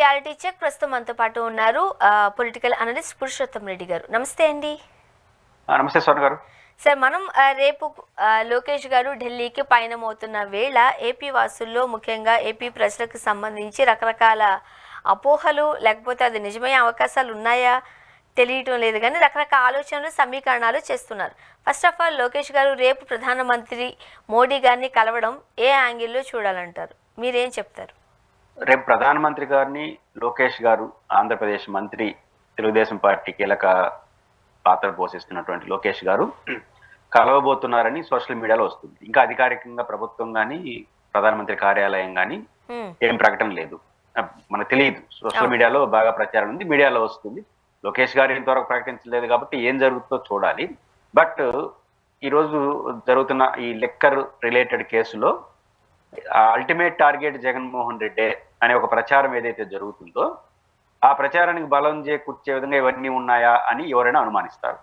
Reality check ప్రస్తుతం మనతో పాటు ఉన్నారు పొలిటికల్ అనలిస్ట్ పురుషోత్తం రెడ్డి గారు. నమస్తే అండి. నమస్తే స్వర్ణ గారు. సార్, మనం రేపు లోకేష్ గారు ఢిల్లీకి పయనమవుతున్న వేళ ఏపీ వాసుల్లో ముఖ్యంగా ఏపీ ప్రజలకు సంబంధించి రకరకాల అపోహలు, లేకపోతే అది నిజమయ్యే అవకాశాలు ఉన్నాయా తెలియటం లేదు, కానీ రకరకాల ఆలోచనలు సమీకరణాలు చేస్తున్నారు. ఫస్ట్ ఆఫ్ ఆల్, లోకేష్ గారు రేపు ప్రధానమంత్రి మోడీ గారిని కలవడం ఏ యాంగిల్లో చూడాలంటారు? మీరేం చెప్తారు? రేపు ప్రధానమంత్రి గారిని లోకేష్ గారు, ఆంధ్రప్రదేశ్ మంత్రి, తెలుగుదేశం పార్టీ కీలక పాత్ర పోషిస్తున్నటువంటి లోకేష్ గారు కలవబోతున్నారని సోషల్ మీడియాలో వస్తుంది. ఇంకా అధికారికంగా ప్రభుత్వం కానీ ప్రధానమంత్రి కార్యాలయం కానీ ఏం ప్రకటన లేదు, మనకు తెలియదు. సోషల్ మీడియాలో బాగా ప్రచారం ఉంది, మీడియాలో వస్తుంది. లోకేష్ గారు ఇంతవరకు ప్రకటించలేదు కాబట్టి ఏం జరుగుతుందో చూడాలి. బట్ ఈరోజు జరుగుతున్న ఈ లిక్కర్ రిలేటెడ్ కేసులో అల్టిమేట్ టార్గెట్ జగన్మోహన్ రెడ్డి అనే ఒక ప్రచారం ఏదైతే జరుగుతుందో ఆ ప్రచారానికి బలం చేకూర్చే విధంగా ఇవన్నీ ఉన్నాయా అని ఎవరైనా అనుమానిస్తారు.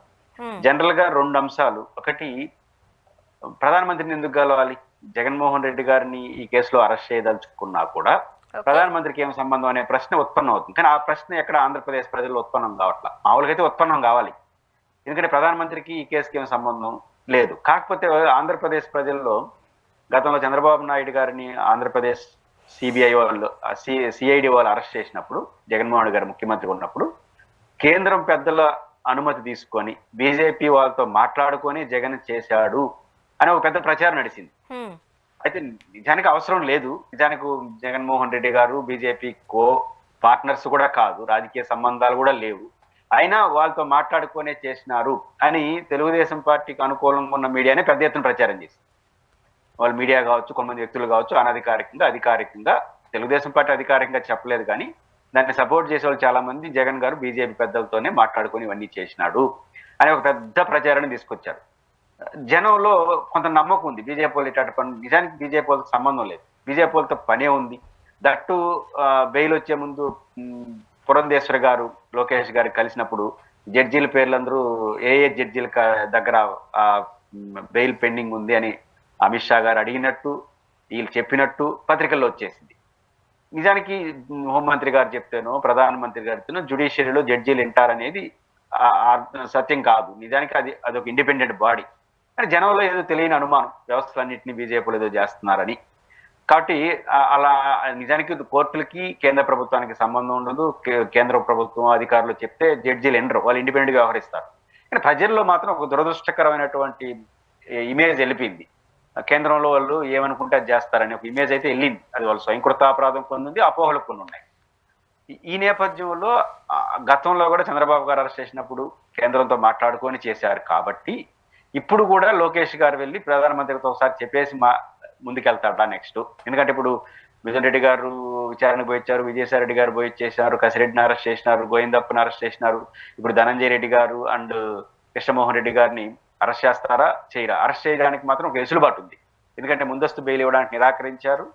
జనరల్ గా రెండు అంశాలు. ఒకటి, ప్రధానమంత్రిని ఎందుకు కలవాలి? జగన్మోహన్ రెడ్డి గారిని ఈ కేసులో అరెస్ట్ చేయదలుచుకున్నా కూడా ప్రధానమంత్రికి ఏం సంబంధం అనే ప్రశ్న ఉత్పన్నం అవుతుంది. కానీ ఆ ప్రశ్న ఎక్కడ ఆంధ్రప్రదేశ్ ప్రజల్లో ఉత్పన్నం కావట్లా. మామూలుగా అయితే ఉత్పన్నం కావాలి, ఎందుకంటే ప్రధానమంత్రికి ఈ కేసుకి ఏం సంబంధం లేదు. కాకపోతే ఆంధ్రప్రదేశ్ ప్రజల్లో గతంలో చంద్రబాబు నాయుడు గారిని ఆంధ్రప్రదేశ్ సిబిఐ వాళ్ళు, సిఐడి వాళ్ళు అరెస్ట్ చేసినప్పుడు, జగన్మోహన్ గారు ముఖ్యమంత్రి ఉన్నప్పుడు కేంద్రం పెద్దల అనుమతి తీసుకొని బీజేపీ వాళ్ళతో మాట్లాడుకొని జగన్ చేశాడు అని ఒక పెద్ద ప్రచారం నడిచింది. అయితే నిజానికి అవసరం లేదు. నిజానికి జగన్మోహన్ రెడ్డి గారు బీజేపీ కో పార్ట్నర్స్ కూడా కాదు, రాజకీయ సంబంధాలు కూడా లేవు. అయినా వాళ్ళతో మాట్లాడుకునే చేసినారు అని తెలుగుదేశం పార్టీకి అనుకూలంగా ఉన్న మీడియానే పెద్ద ఎత్తున ప్రచారం చేసింది. వాళ్ళు మీడియా కావచ్చు, కొంతమంది వ్యక్తులు కావచ్చు, అనధికారికంగా అధికారికంగా తెలుగుదేశం పార్టీ అధికారికంగా చెప్పలేదు, కానీ దాన్ని సపోర్ట్ చేసే వాళ్ళు చాలా మంది జగన్ గారు బీజేపీ పెద్దలతోనే మాట్లాడుకొని ఇవన్నీ చేసినాడు అని ఒక పెద్ద ప్రచారాన్ని తీసుకొచ్చారు. జనంలో కొంత నమ్మకం ఉంది బీజేపీ వాళ్ళు ఇటు పని. నిజానికి బీజేపీ వాళ్ళతో సంబంధం లేదు, బీజేపీ వాళ్ళతో పనే ఉంది. దట్టు బెయిల్ వచ్చే ముందు పురంధేశ్వరి గారు లోకేష్ గారు కలిసినప్పుడు జడ్జీల పేర్లందరూ ఏ జడ్జీల దగ్గర బెయిల్ పెండింగ్ ఉంది అని అమిత్ షా గారు అడిగినట్టు, వీళ్ళు చెప్పినట్టు పత్రికల్లో వచ్చేసింది. నిజానికి హోంమంత్రి గారు చెప్తేనో ప్రధానమంత్రి గారు చెప్తేనో జ్యుడిషియరీలో జడ్జీలు వింటారనేది సత్యం కాదు. నిజానికి అదొక ఇండిపెండెంట్ బాడీ. కానీ జనంలో ఏదో తెలియని అనుమానం, వ్యవస్థలన్నింటినీ బీజేపీలు ఏదో చేస్తున్నారని. కాబట్టి అలా నిజానికి కోర్టులకి కేంద్ర ప్రభుత్వానికి సంబంధం ఉండదు. కేంద్ర ప్రభుత్వం అధికారులు చెప్తే జడ్జీలు ఎండరు, వాళ్ళు ఇండిపెండెంట్ గా వ్యవహరిస్తారు. కానీ ప్రజల్లో మాత్రం ఒక దురదృష్టకరమైనటువంటి ఇమేజ్ వెళ్ళిపోయింది. కేంద్రంలో వాళ్ళు ఏమనుకుంటే అది చేస్తారని ఒక ఇమేజ్ అయితే వెళ్ళింది. అది వాళ్ళు స్వయంకృతాపరాధం కొన్ని ఉంది, అపోహలు కొన్ని ఉన్నాయి. ఈ నేపథ్యంలో గతంలో కూడా చంద్రబాబు గారు అరెస్ట్ చేసినప్పుడు కేంద్రంతో మాట్లాడుకొని చేశారు. కాబట్టి ఇప్పుడు కూడా లోకేష్ గారు వెళ్ళి ప్రధానమంత్రితో ఒకసారి చెప్పేసి ముందుకెళ్తాడా నెక్స్ట్? ఎందుకంటే ఇప్పుడు మిథున్ రెడ్డి గారు విచారణకు పోయించారు, విజయసాయి రెడ్డి గారు పోయి చేశారు, కసిరెడ్డిని అరెస్ట్ చేసినారు, గోవిందప్పని అరెస్ట్ చేసినారు. ఇప్పుడు ధనంజయ రెడ్డి గారు అండ్ కృష్ణమోహన్ రెడ్డి గారిని అరెస్ట్ చేస్తారా చేయరా? అరెస్ట్ చేయడానికి మాత్రం ఒక వెసులుబాటు ఉంది, ఎందుకంటే ముందస్తు బెయిల్ ఇవ్వడానికి నిరాకరించారు.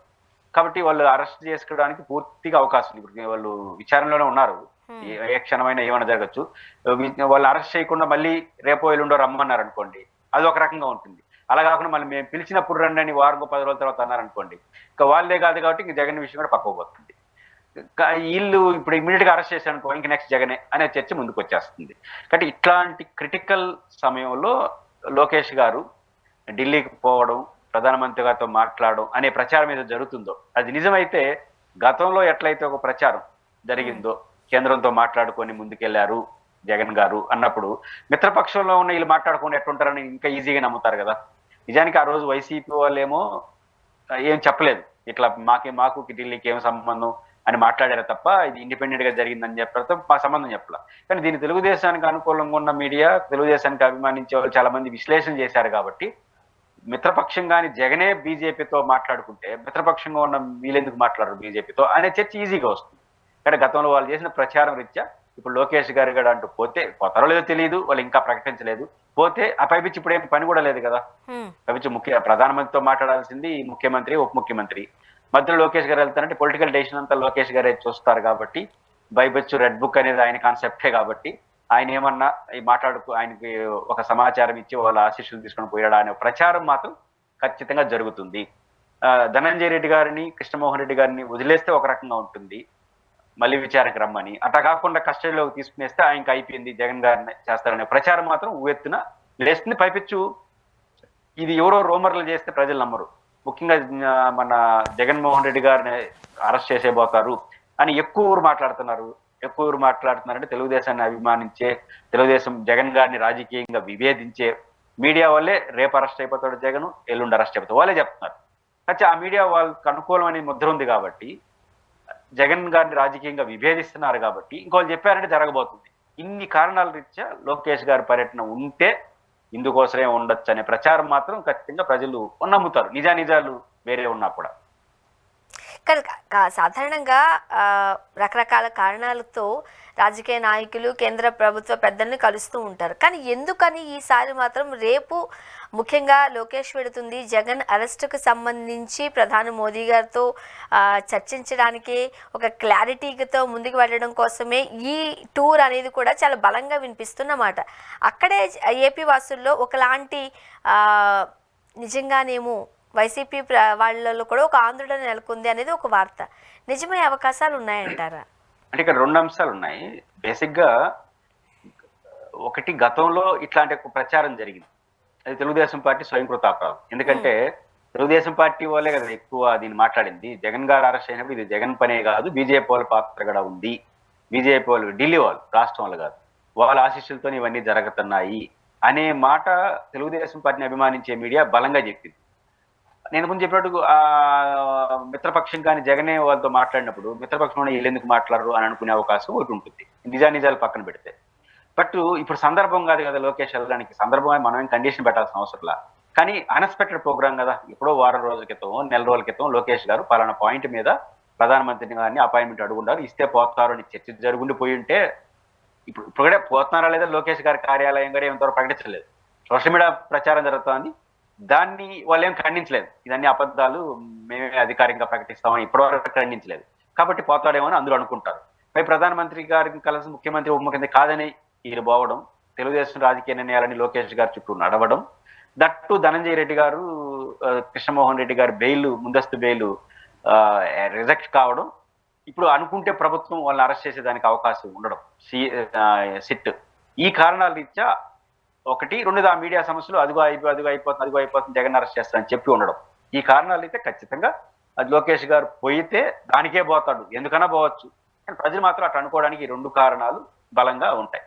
కాబట్టి వాళ్ళు అరెస్ట్ చేసుకోవడానికి పూర్తిగా అవకాశం ఉంది. ఇప్పుడు వాళ్ళు విచారణలోనే ఉన్నారు, ఏ క్షణమైనా ఏమైనా జరగచ్చు. వాళ్ళు అరెస్ట్ చేయకుండా మళ్ళీ రేపో ఎల్లుండో రమ్మన్నారు అనుకోండి, అది ఒక రకంగా ఉంటుంది. అలా కాకుండా మళ్ళీ మేము పిలిచినప్పుడు రండి అని వారం 10 రోజుల తర్వాత అన్నారనుకోండి, ఇంకా వాళ్ళే కాదు కాబట్టి ఇంక జగన్ విషయం కూడా పక్కపోతుంది. వీళ్ళు ఇప్పుడు ఇమీడియట్ గా అరెస్ట్ చేశారు అనుకో, ఇంక నెక్స్ట్ జగనే అనే చర్చ ముందుకు వచ్చేస్తుంది. కాబట్టి ఇట్లాంటి క్రిటికల్ సమయంలో లోకేష్ గారు ఢిల్లీకి పోవడం, ప్రధానమంత్రి గారితో మాట్లాడడం అనే ప్రచారం ఏదో జరుగుతుందో అది నిజమైతే, గతంలో ఎట్లయితే ఒక ప్రచారం జరిగిందో కేంద్రంతో మాట్లాడుకొని ముందుకెళ్లారు జగన్ గారు అన్నప్పుడు, మిత్రపక్షంలో ఉన్న వీళ్ళు మాట్లాడుకొని ఎట్లుంటారని ఇంకా ఈజీగా నమ్ముతారు కదా. నిజానికి ఆ రోజు వైసీపీ వాళ్ళేమో ఏం చెప్పలేదు, ఇట్లా మాకు ఢిల్లీకి ఏం సంబంధం అని మాట్లాడారు తప్ప ఇది ఇండిపెండెంట్ గా జరిగిందని చెప్పడంతో మా సంబంధం చెప్పలే. కానీ దీన్ని తెలుగుదేశానికి అనుకూలంగా ఉన్న మీడియా, తెలుగుదేశానికి అభిమానించే వాళ్ళు చాలా మంది విశ్లేషణ చేశారు. కాబట్టి మిత్రపక్షం కానీ జగనే బీజేపీతో మాట్లాడుకుంటే మిత్రపక్షంగా ఉన్న వీళ్ళెందుకు మాట్లాడరు బీజేపీతో అనే చర్చ ఈజీగా వస్తుంది. కానీ గతంలో వాళ్ళు చేసిన ప్రచారం రీత్యా ఇప్పుడు లోకేష్ గారు కూడా అంటూ పోతారో లేదో తెలియదు, వాళ్ళు ఇంకా ప్రకటించలేదు. పోతే ఆ పైపిచ్చి ఇప్పుడు ఏం పని కూడా లేదు కదా. పైపిచ్చి ప్రధానమంత్రితో మాట్లాడాల్సింది ముఖ్యమంత్రి, ఉప ముఖ్యమంత్రి. మధ్యలో లోకేష్ గారు వెళ్తారంటే పొలిటికల్ డెసిషన్ అంతా లోకేష్ గారే చూస్తారు. కాబట్టి బైబిచ్చు రెడ్ బుక్ అనేది ఆయన కాన్సెప్టే. కాబట్టి ఆయన ఏమన్నా ఈ ఆయనకి ఒక సమాచారం ఇచ్చి వాళ్ళ ఆశీస్సులు తీసుకొని పోయాడా అనే ప్రచారం మాత్రం ఖచ్చితంగా జరుగుతుంది. ధనంజయ రెడ్డి గారిని, కృష్ణమోహన్ రెడ్డి గారిని వదిలేస్తే ఒక రకంగా ఉంటుంది, మళ్ళీ విచారణకు రమ్మని, అట్లా కాకుండా కస్టడీలోకి తీసుకునేస్తే ఆయనకి అయిపోయింది, జగన్ గారిని చేస్తారనే ప్రచారం మాత్రం ఉవ్వెత్తున లేస్తుంది. పైపెచ్చు ఇది ఎవరో రూమర్లు చేస్తే ప్రజలు నమ్మరు. ముఖ్యంగా మన జగన్మోహన్ రెడ్డి గారిని అరెస్ట్ చేసేబోతారు అని ఎక్కువ ఊరు మాట్లాడుతున్నారు. ఎక్కువ ఊరు మాట్లాడుతున్నారంటే తెలుగుదేశాన్ని అభిమానించే, తెలుగుదేశం జగన్ గారిని రాజకీయంగా విభేదించే మీడియా వల్లే రేపు అరెస్ట్ అయిపోతాడు జగన్, ఎల్లుండి అరెస్ట్ అయిపోతాడు వాళ్ళే చెప్తున్నారు. కానీ ఆ మీడియా వాళ్ళకి అనుకూలమైన ముద్ర ఉంది కాబట్టి, జగన్ గారిని రాజకీయంగా విభేదిస్తున్నారు కాబట్టి ఇంకోళ్ళు చెప్పారంటే జరగబోతుంది. ఇన్ని కారణాల రీత్యా లోకేష్ గారి పర్యటన ఉంటే ఇందుకోసమే ఉండొచ్చు అనే ప్రచారం మాత్రం ఖచ్చితంగా ప్రజలు నమ్ముతారు, నిజానిజాలు వేరే ఉన్నా కూడా. కానీ సాధారణంగా రకరకాల కారణాలతో రాజకీయ నాయకులు కేంద్ర ప్రభుత్వ పెద్దల్ని కలుస్తూ ఉంటారు. కానీ ఎందుకని ఈసారి మాత్రం రేపు ముఖ్యంగా లోకేష్ వెడుతుంది జగన్ అరెస్టుకు సంబంధించి ప్రధాని మోదీ గారితో చర్చించడానికి ఒక క్లారిటీతో ముందుకు వెళ్ళడం కోసమే ఈ టూర్ అనేది కూడా చాలా బలంగా వినిపిస్తున్నమాట. అక్కడే ఏపీ వాసుల్లో ఒకలాంటి నిజంగానేమో వైసీపీ వాళ్ళలో కూడా ఒక ఆందోళన నెలకొంది అనేది ఒక వార్త. నిజమయ్యే అవకాశాలు ఉన్నాయంటారా? అంటే ఇక్కడ రెండు అంశాలు ఉన్నాయి. బేసిక్ గా ఒకటి, గతంలో ఇట్లాంటి ఒక ప్రచారం జరిగింది, అది తెలుగుదేశం పార్టీ స్వయంకృతాపరాధం. ఎందుకంటే తెలుగుదేశం పార్టీ వాళ్ళే కదా ఎక్కువ దీన్ని మాట్లాడింది. జగన్ గారు అరెస్ట్ అయినప్పుడు ఇది జగన్ పనే కాదు, బీజేపీ వాళ్ళ పాత్ర కూడా ఉంది, బీజేపీ వాళ్ళు ఢిల్లీ వాళ్ళు, రాష్ట్రం వాళ్ళు కాదు, వాళ్ళ ఆశీస్సులతో ఇవన్నీ జరుగుతున్నాయి అనే మాట తెలుగుదేశం పార్టీని అభిమానించే మీడియా బలంగా చెప్పింది. నేను ముందు చెప్పినట్టు మిత్రపక్షం కానీ జగనే వాళ్ళతో మాట్లాడినప్పుడు మిత్రపక్షంలో వీళ్ళు ఎందుకు మాట్లాడరు అని అనుకునే అవకాశం ఒకటి ఉంటుంది, నిజాలు పక్కన పెడితే. బట్ ఇప్పుడు సందర్భం కాదు కదా లోకేష్ వెళ్ళడానికి, సందర్భం మనం కండిషన్ పెట్టాల్సిన అవసరంలా. కానీ అన్ఎక్స్పెక్టెడ్ ప్రోగ్రామ్ కదా, ఎప్పుడో వారం రోజుల క్రితం, నెల రోజుల క్రితం లోకేష్ గారు పలానా పాయింట్ మీద ప్రధానమంత్రిని గారిని అపాయింట్మెంట్ అడుగుంటారు, ఇస్తే పోతారు అని చర్చ జరుగుండిపోయి ఉంటే, ఇప్పుడు కూడా పోతున్నారా లేదా లోకేష్ గారి కార్యాలయం కూడా ఏమంతవరకు ప్రకటించలేదు. సోషల్ మీడియా ప్రచారం జరుగుతోంది, దాన్ని వాళ్ళు ఏం ఖండించలేదు. ఇదన్నీ అబద్ధాలు, మేమే అధికారికంగా ప్రకటిస్తామని ఇప్పటివరకు ఖండించలేదు. కాబట్టి పోతాడేమో అని అందరూ అనుకుంటారు. పై ప్రధానమంత్రి గారికి కలిసి ముఖ్యమంత్రి ఉప ముఖ్యమంత్రి కాదని వీళ్ళు పోవడం, తెలుగుదేశం రాజకీయ నిర్ణయాలని లోకేష్ గారి చుట్టూ నడవడం, దట్టు ధనంజయ రెడ్డి గారు, కృష్ణమోహన్ రెడ్డి గారి బెయిల్, ముందస్తు బెయిల్ రిజెక్ట్ కావడం, ఇప్పుడు అనుకుంటే ప్రభుత్వం వాళ్ళని అరెస్ట్ చేసేదానికి అవకాశం ఉండడం, సిట్, ఈ కారణాల రీత్యా ఒకటి. రెండుది ఆ మీడియా సమస్యలు, అదిగో అయిపోతుంది జగన్ అరెస్ట్ చేస్తారని చెప్పి ఉండడం. ఈ కారణాలు అయితే ఖచ్చితంగా అది లోకేష్ గారు పోయితే దానికే పోతాడు, ఎందుకన్నా పోవచ్చు. కానీ ప్రజలు మాత్రం అట్లా అనుకోవడానికి ఈ రెండు కారణాలు బలంగా ఉంటాయి.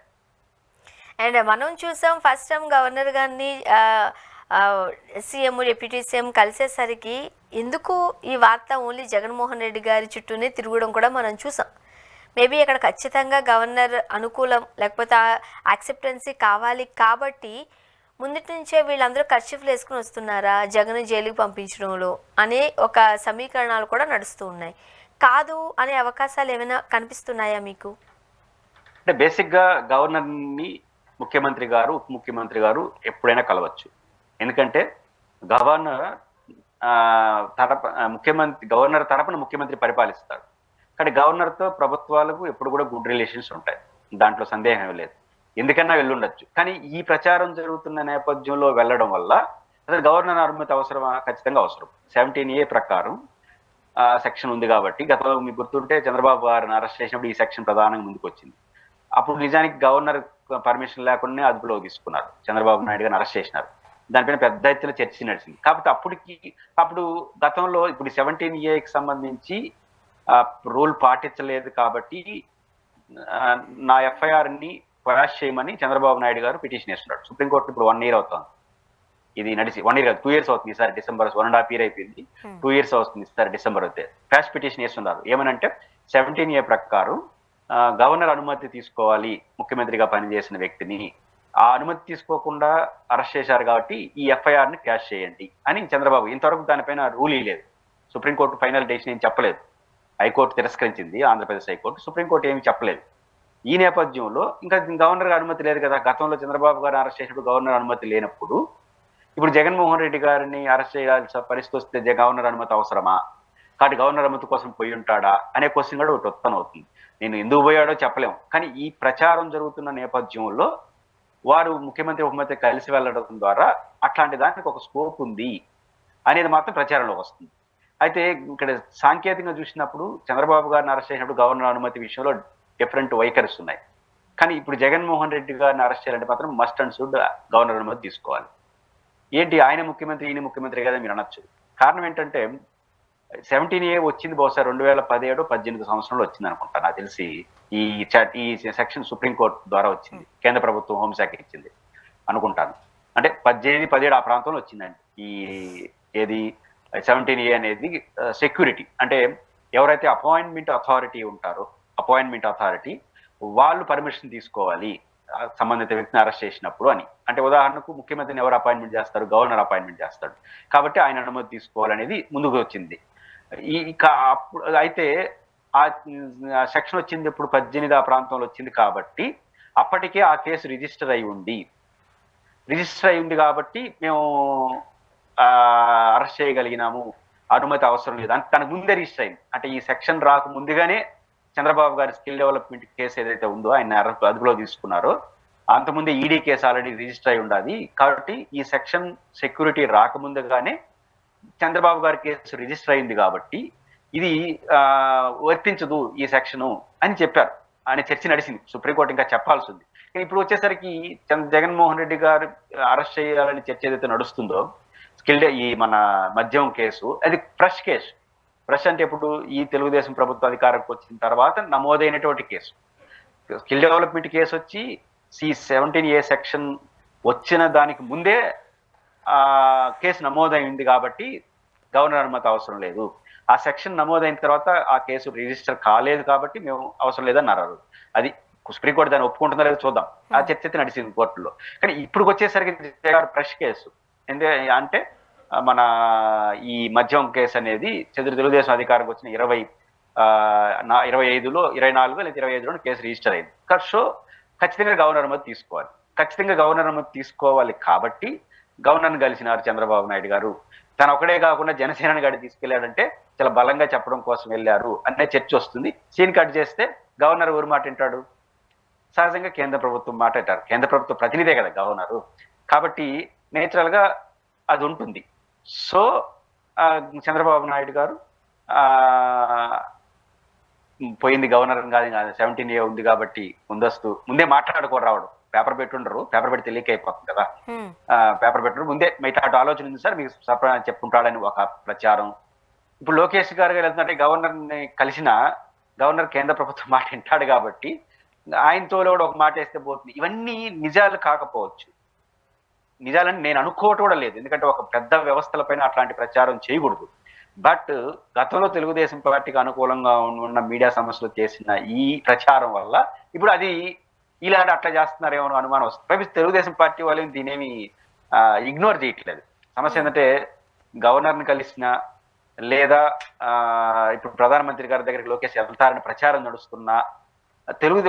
అండ్ మనం చూసాం ఫస్ట్ టైం గవర్నర్ గారిని సీఎం డిప్యూటీ సీఎం కలిసేసరికి ఎందుకు ఈ వార్త ఓన్లీ జగన్మోహన్ రెడ్డి గారి చుట్టూనే తిరగడం కూడా మనం చూసాం. మేబీ అక్కడ ఖచ్చితంగా గవర్నర్ అనుకూలం లేకపోతే యాక్సెప్టెన్సీ కావాలి కాబట్టి ముందటి నుంచే వీళ్ళందరూ కర్చీఫ్లు వేసుకుని వస్తున్నారా జగన్ జైలుకి పంపించడంలో అనే ఒక సమీకరణాలు కూడా నడుస్తూ ఉన్నాయి. కాదు అనే అవకాశాలు ఏమైనా కనిపిస్తున్నాయా మీకు? అంటే బేసిక్గా గవర్నర్ని ముఖ్యమంత్రి గారు, ఉప ముఖ్యమంత్రి గారు ఎప్పుడైనా కలవచ్చు. ఎందుకంటే గవర్నర్ గవర్నర్ తరపున ముఖ్యమంత్రి పరిపాలిస్తారు. కానీ గవర్నర్తో ప్రభుత్వాలకు ఎప్పుడు కూడా గుడ్ రిలేషన్స్ ఉంటాయి, దాంట్లో సందేహం లేదు. ఎందుకన్నా వెళ్ళుండొచ్చు. కానీ ఈ ప్రచారం జరుగుతున్న నేపథ్యంలో వెళ్ళడం వల్ల అసలు గవర్నర్ అనుమతి అవసరమా? ఖచ్చితంగా అవసరం. 17A ప్రకారం సెక్షన్ ఉంది కాబట్టి, గతంలో మీకు గుర్తుంటే చంద్రబాబు గారిని అరెస్ట్ చేసినప్పుడు ఈ సెక్షన్ ప్రధానంగా ముందుకు వచ్చింది. అప్పుడు నిజానికి గవర్నర్ పర్మిషన్ లేకుండానే అదుపులో తీసుకున్నారు, చంద్రబాబు నాయుడు గారిని అరెస్ట్ చేసినారు. దానిపైన పెద్ద ఎత్తున చర్చ నడిచింది. కాబట్టి అప్పుడు గతంలో ఇప్పుడు 17Aకి సంబంధించి రూల్ పాటించలేదు కాబట్టి నా ఎఫ్ఐఆర్ని క్వాష్ చేయమని చంద్రబాబు నాయుడు గారు పిటిషన్ వేస్తున్నాడు. సుప్రీంకోర్టు ఇప్పుడు 1 year అవుతుంది ఇది నడిచి. 1 year కాదు, 2 years అవుతుంది. ఈసారి డిసెంబర్ 1.5 year అయిపోయింది, 2 years అవుతుంది ఈసారి డిసెంబర్ అయితే. క్వాష్ పిటిషన్ వేస్తున్నారు. ఏమనంటే 17A ప్రకారం గవర్నర్ అనుమతి తీసుకోవాలి ముఖ్యమంత్రిగా పనిచేసిన వ్యక్తిని. ఆ అనుమతి తీసుకోకుండా అరెస్ట్ చేశారు కాబట్టి ఈ ఎఫ్ఐఆర్ని క్యాష్ చేయండి అని చంద్రబాబు. ఇంతవరకు దానిపైన రూల్ లేదు. సుప్రీంకోర్టు ఫైనల్ డెసిషన్ ఏం చెప్పలేదు. హైకోర్టు తిరస్కరించింది, ఆంధ్రప్రదేశ్ హైకోర్టు. సుప్రీంకోర్టు ఏమి చెప్పలేదు. ఈ నేపథ్యంలో ఇంకా గవర్నర్ అనుమతి లేదు కదా. గతంలో చంద్రబాబు గారిని అరెస్ట్ చేసినప్పుడు గవర్నర్ అనుమతి లేనప్పుడు ఇప్పుడు జగన్మోహన్ రెడ్డి గారిని అరెస్ట్ చేయాల్సిన పరిస్థితి వస్తే గవర్నర్ అనుమతి అవసరమా? కాబట్టి గవర్నర్ అనుమతి కోసం పోయి ఉంటాడా అనే క్వశ్చన్ కూడా ఒకటి ఉత్పన్నమవుతుంది. నేను ఎందుకు పోయాడో చెప్పలేము. కానీ ఈ ప్రచారం జరుగుతున్న నేపథ్యంలో వారు ముఖ్యమంత్రి ఉపముఖ్యమంత్రి కలిసి వెళ్ళడం ద్వారా అట్లాంటి దానికి ఒక స్కోప్ ఉంది అనేది మాత్రం ప్రచారంలోకి వస్తుంది. అయితే ఇక్కడ సాంకేతికంగా చూసినప్పుడు చంద్రబాబు గారిని అరెస్ట్ చేసినప్పుడు గవర్నర్ అనుమతి విషయంలో డిఫరెంట్ వైఖరిస్ ఉన్నాయి. కానీ ఇప్పుడు జగన్మోహన్ రెడ్డి గారిని అరెస్ట్ చేయాలంటే మాత్రం మస్ట్ అండ్ షుడ్ గవర్నర్ అనుమతి తీసుకోవాలి. ఏంటి ఆయన ముఖ్యమంత్రి ఈయన ముఖ్యమంత్రి కదా మీరు అనొచ్చు. కారణం ఏంటంటే 17A వచ్చింది బహుశా 2017-18 సంవత్సరంలో వచ్చింది అనుకుంటా నాకు తెలిసి. ఈ సెక్షన్ సుప్రీంకోర్టు ద్వారా వచ్చింది, కేంద్ర ప్రభుత్వం హోంశాఖ ఇచ్చింది అనుకుంటాను. అంటే 18-17 ఆ ప్రాంతంలో వచ్చిందండి. ఈ ఏది 17A అనేది సెక్యూరిటీ, అంటే ఎవరైతే అపాయింట్మెంట్ అథారిటీ వాళ్ళు పర్మిషన్ తీసుకోవాలి సంబంధిత వ్యక్తిని అరెస్ట్ చేసినప్పుడు అని. అంటే ఉదాహరణకు ముఖ్యమంత్రిని ఎవరు అపాయింట్మెంట్ చేస్తారు? గవర్నర్ అపాయింట్మెంట్ చేస్తాడు. కాబట్టి ఆయన అనుమతి తీసుకోవాలనేది ముందుకు వచ్చింది. అప్పుడు అయితే ఆ సెక్షన్ వచ్చింది ఇప్పుడు 18 ఆ ప్రాంతంలో వచ్చింది కాబట్టి అప్పటికే ఆ కేసు రిజిస్టర్ అయి ఉంది కాబట్టి మేము అరెస్ట్ చేయగలిగినాము, అనుమతి అవసరం లేదు అంటే తనకు ముందే రిజిస్టర్ అయింది. అంటే ఈ సెక్షన్ రాక ముందుగానే చంద్రబాబు గారి స్కిల్ డెవలప్మెంట్ కేసు ఏదైతే ఉందో ఆయన అదుపులో తీసుకున్నారో అంతకుముందే ఈడీ కేసు ఆల్రెడీ రిజిస్టర్ అయి ఉండాలి. కాబట్టి ఈ సెక్షన్ సెక్యూరిటీ రాకముందుగానే చంద్రబాబు గారి కేసు రిజిస్టర్ అయింది కాబట్టి ఇది వర్తించదు ఈ సెక్షను అని చెప్పారు. ఆయన చర్చ నడిచింది, సుప్రీంకోర్టు ఇంకా చెప్పాల్సి ఉంది. కానీ ఇప్పుడు వచ్చేసరికి జగన్మోహన్ రెడ్డి గారు అరెస్ట్ చేయాలని చర్చ ఏదైతే నడుస్తుందో ఈ మన మద్యం కేసు అది ఫ్రెష్ కేసు. ఫ్రెష్ అంటే ఇప్పుడు ఈ తెలుగుదేశం ప్రభుత్వ అధికారంకి వచ్చిన తర్వాత నమోదైనటువంటి కేసు. స్కిల్ డెవలప్మెంట్ కేసు వచ్చి C-17A సెక్షన్ వచ్చిన దానికి ముందే కేసు నమోదైంది కాబట్టి గవర్నర్ అనుమతి అవసరం లేదు. ఆ సెక్షన్ నమోదైన తర్వాత ఆ కేసు రిజిస్టర్ కాలేదు కాబట్టి మేము అవసరం లేదన్నారు. అది సుప్రీంకోర్టు దాన్ని ఒప్పుకుంటుందో లేదో చూద్దాం. ఆ చర్చ అయితే నడిచింది కోర్టులో. కానీ ఇప్పుడు వచ్చేసరికి ఫ్రెష్ కేసు అంటే మన ఈ మద్యం కేసు అనేది తెలుగుదేశం అధికారంకి వచ్చిన 24 లేదా 25లో కేసు రిజిస్టర్ అయింది. సో ఖచ్చితంగా గవర్నర్ అనుమతి తీసుకోవాలి కాబట్టి గవర్నర్ని కలిసినారు చంద్రబాబు నాయుడు గారు. తను ఒకడే కాకుండా జనసేనని గడి తీసుకెళ్లాడంటే చాలా బలంగా చెప్పడం కోసం వెళ్ళారు అనే చర్చ వస్తుంది. సీన్ కట్ చేస్తే గవర్నర్ ఎవరు మాట వింటాడు? సహజంగా కేంద్ర ప్రభుత్వం మాట వింటారు. కేంద్ర ప్రభుత్వ ప్రతినిధే కదా గవర్నరు. కాబట్టి నేచురల్ గా అది ఉంటుంది. సో చంద్రబాబు నాయుడు గారు పోయింది గవర్నర్ కాదు 17A ఉంది కాబట్టి ముందే మాట్లాడుకోరు రావడం. పేపర్ పెట్టుండరు, పేపర్ పెడితే లీక్ అయిపోతుంది కదా. పేపర్ పెట్టడం ముందే మిగతా ఆలోచన ఉంది సార్ మీకు చెప్పుకుంటాడని ఒక ప్రచారం. ఇప్పుడు లోకేష్ గారు వెళ్తుంటే గవర్నర్ని కలిసిన గవర్నర్ కేంద్ర ప్రభుత్వం మాట వింటాడు కాబట్టి ఆయనతో కూడా ఒక మాట వేస్తే పోతుంది. ఇవన్నీ నిజాలు కాకపోవచ్చు, నిజాలని నేను అనుకోవటం కూడా లేదు. ఎందుకంటే ఒక పెద్ద వ్యవస్థలపైన అట్లాంటి ప్రచారం చేయకూడదు. బట్ గతంలో తెలుగుదేశం పార్టీకి అనుకూలంగా ఉన్న మీడియా సంస్థలు చేసిన ఈ ప్రచారం వల్ల ఇప్పుడు అది ఇలాంటి అట్లా చేస్తున్నారేమో అనుమానం వస్తుంది. తెలుగుదేశం పార్టీ వాళ్ళు దీనేమి ఇగ్నోర్ చేయట్లేదు. సమస్య ఏంటంటే గవర్నర్ని కలిసిన లేదా ఇప్పుడు ప్రధానమంత్రి గారి దగ్గరికి లోకేష్ వెళ్తారని ప్రచారం నడుస్తున్నా